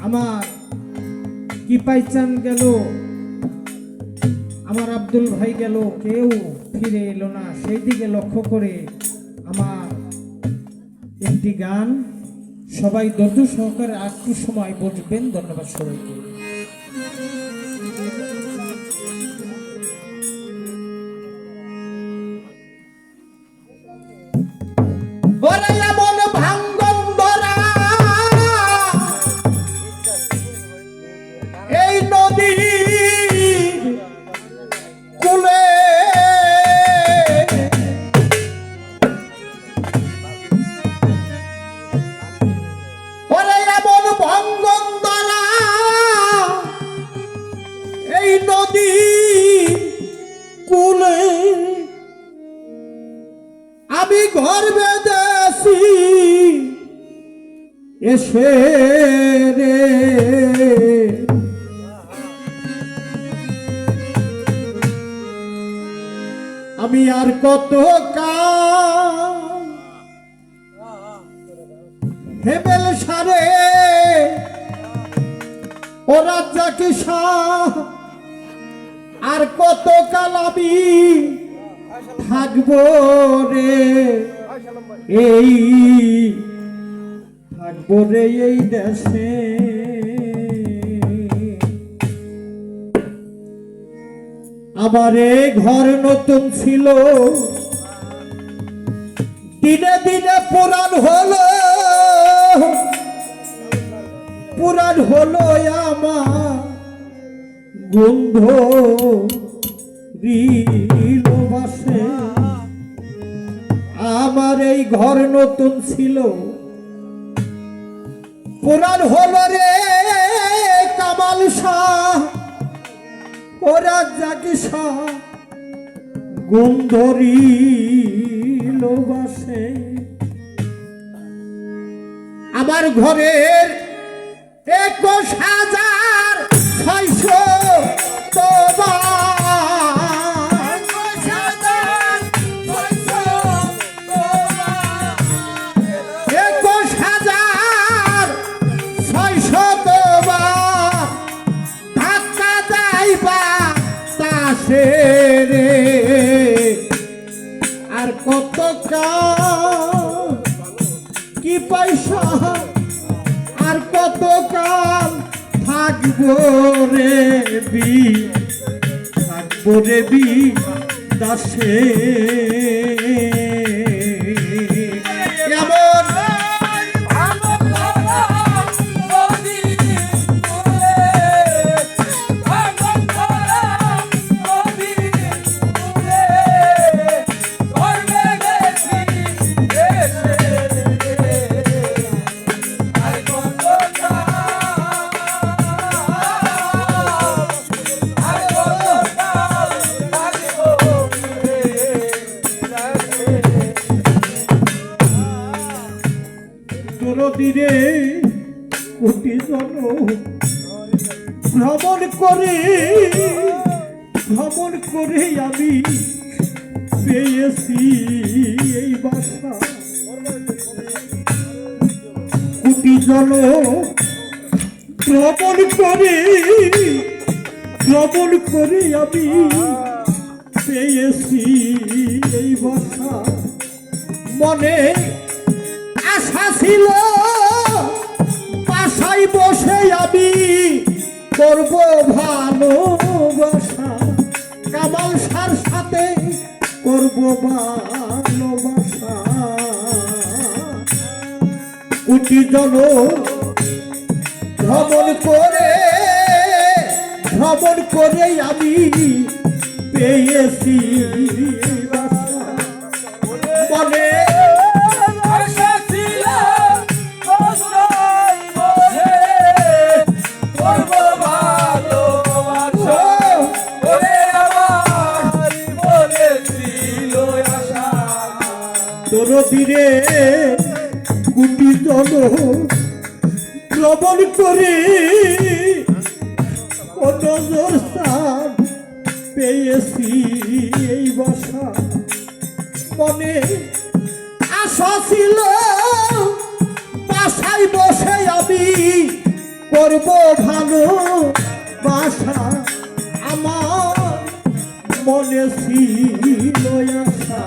আমার কি পাইচান গেল, আমার আব্দুল ভাই গেল, কেউ ফিরে এলো না। সেই দিকে লক্ষ্য করে আমার একটি গান, সবাই ধৈর্য সহকারে একটু সময় বসবেন। ধন্যবাদ সবাইকে। এই নদী কুলে ওরে এমন ভাঙ্গন ধরা, এই নদী কুলে আমি ঘর বেঁধেছি এসে রে। আমি আর কত কাল হেবেল সারে ও রাজ্জাকি শাহ, আর কত কাল আমি থাকবো রে, এই থাকবো রে এই দেশে। আমার এই ঘর নতুন ছিল, দিনে দিনে পুরান হলো, পুরান হলো আমার গন্ধ বাসে। আমার এই ঘর নতুন ছিল, পুরান হলো রে কামাল শাহ, ও রাজ্জাকি শাহ গন্ধরি লোবাসে। আমার ঘরের 21,600 তোবা, 21,600 তোবা ধাক্কা যাইবা তাসে রে। আর কত কাল কি পয়সা, আর কত কাল থাকবো রে থাকবো রে দাসে। নদীরে কোটি জন ভ্রমণ করে আমি পেয়েছি এই বাসা। কোটি জন ভ্রমণ করে আমি পেয়েছি এই বাসা। মনে আশা ছিল বাসায় বসে আমি করব ভালোবাসা, কামাল শাহর সাথে করব ভালোবাসা। কোটি জন ভ্রমণ করে আমি পেয়েছি বাসা। মনে নদীরে কোটি জন ভ্রমণ করে ও নজর স্থান পেয়েছি এই বাসা। মনে আশা ছিল বাসায় বসে আমি করব ভালো বাসা আমার মনে ছিল আশা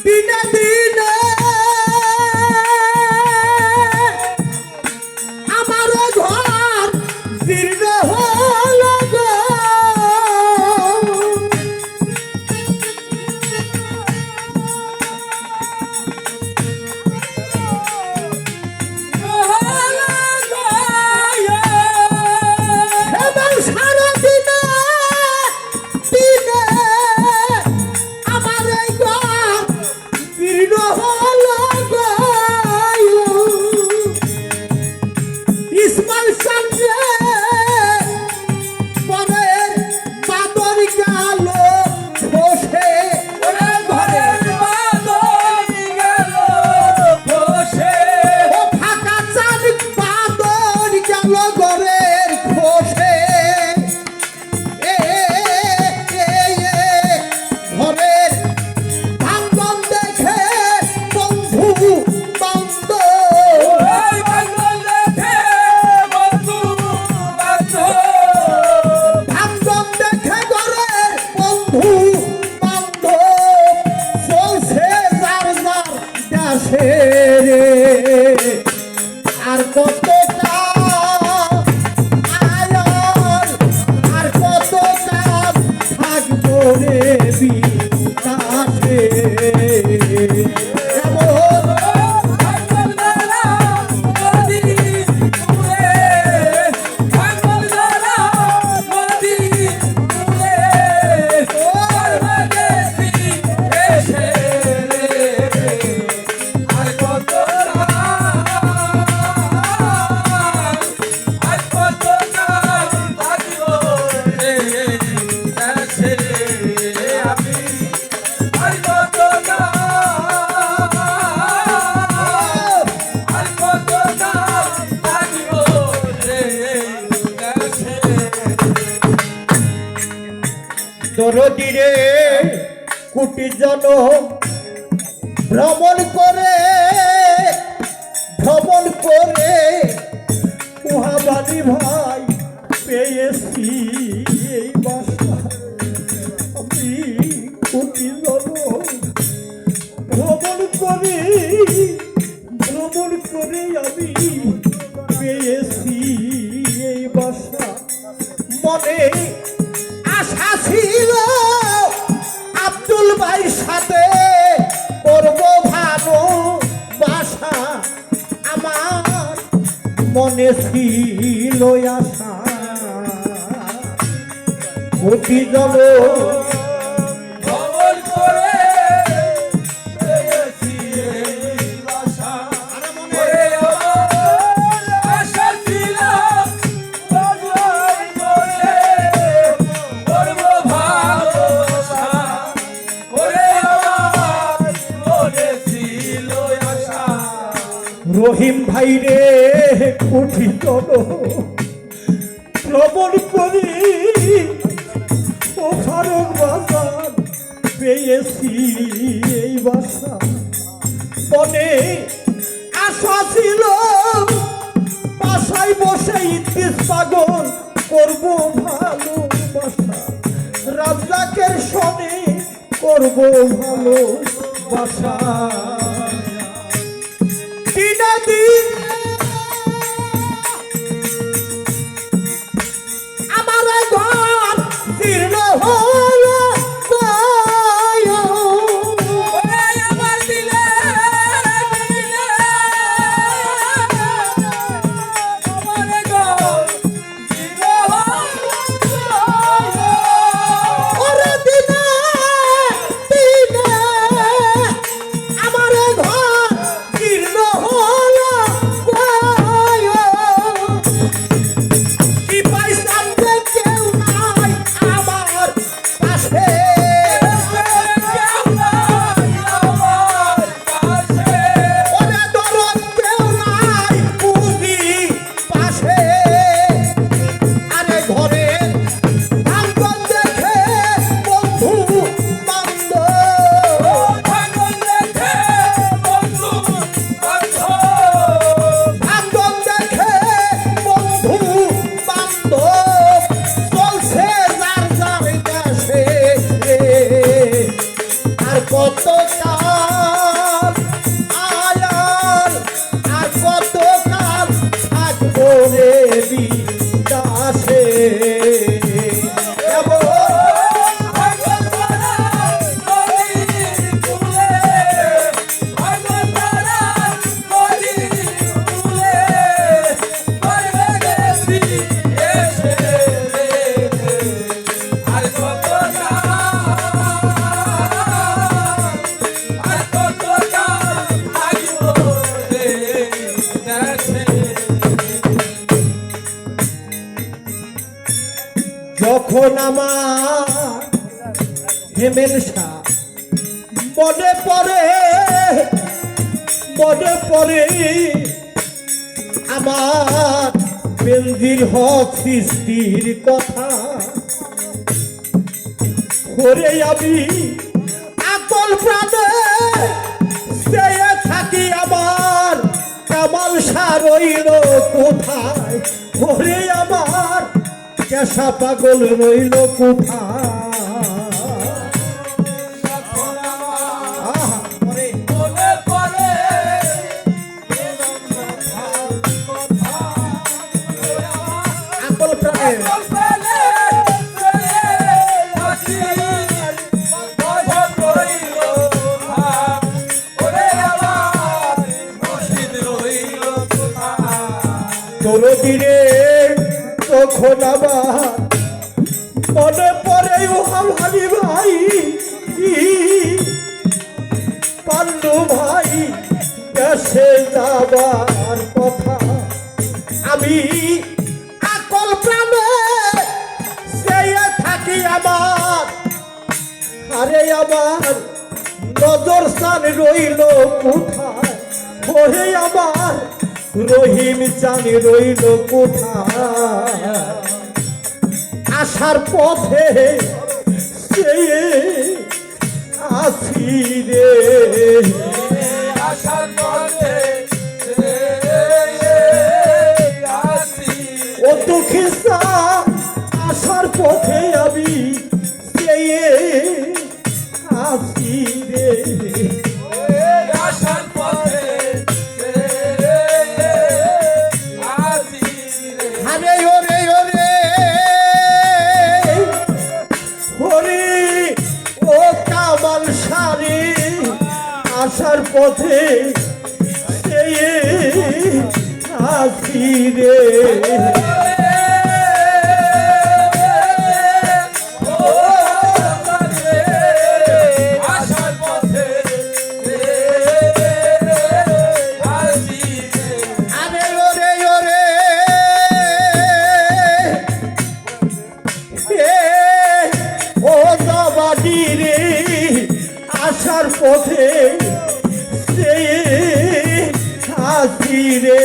দিনে দিনে আমার ঘর জীর্ণ হলো গো। এবং সারাদিনে দিনে আমার এই ঘর জীর্ণ হলো গো। ইসমাইল চন্দ্রে পরের বাদর গেল বসে ও ফাঁকা চাঁদ বাদর গেল ঘরের খোসে এ ঘরের ভাঙ্গন দেখে বন্ধু বান্ধব ভাঙ্গন দেখে ঘরের বন্ধু বান্ধব চলছে যার যার দেশে রে আর কত আয়ার আর কত কাজ থাকবো রে বিকাশে কেমন দরদিরে কোটি জন ভ্রমণ করে উহাবানি ভাই পেয়েছি এই বাসা আমি কোটি জন ভ্রমণ করে আমি পেয়েছি এই বাসা মনে আশা ছিল আব্দুল ভাইয়ের সাথে করব ভালো বাসা আমার মনে ছিল আশা কোটি জন রহিম ভাই রে কোটি জন ভ্রমণ করি ও ফারুক বাজার পেয়েছি এই বাসা মনে আশা ছিল বাসায় বসে ইতিস পাগল করব ভালো বাসা রাজ্জাকের সনে করব ভালো বাসা দিন আমার ঘর জীর্ণ হলো আমার দিলে আমার ঘর জীর্ণ হলো আমার হেমেল শাহ মনে পড়ে আমার বেনজির হক সৃষ্টির কথা ওরে আমি আকল প্রাণে চেয়ে থাকি আমার কামাল শাহ রইল কোথায় ওরে আমার কেশা পাগল রইল কোথায় আহা, ওরে। আকল প্রাণে তোর দিনে তখন আমার মনে পড়ে হালি ভাই পান্ডু ভাই দেশে যাবার কথা আমি আকল প্রাণে চেয়ে থাকি আমার আরে আমার নজর স্থান রইল কোথায় ওরে আমার রহিম চান রইল কোথায় আসার পথে সে আসি রে ও দুঃখিসা আসার পথে আমি সে আসি রে আরে ওরে ওরে ওরে ও কামাল সারে আসার পথে সে আসি রে আরে ওরে ওরে ও দাবাডি রে আসার পথে সে আসি রে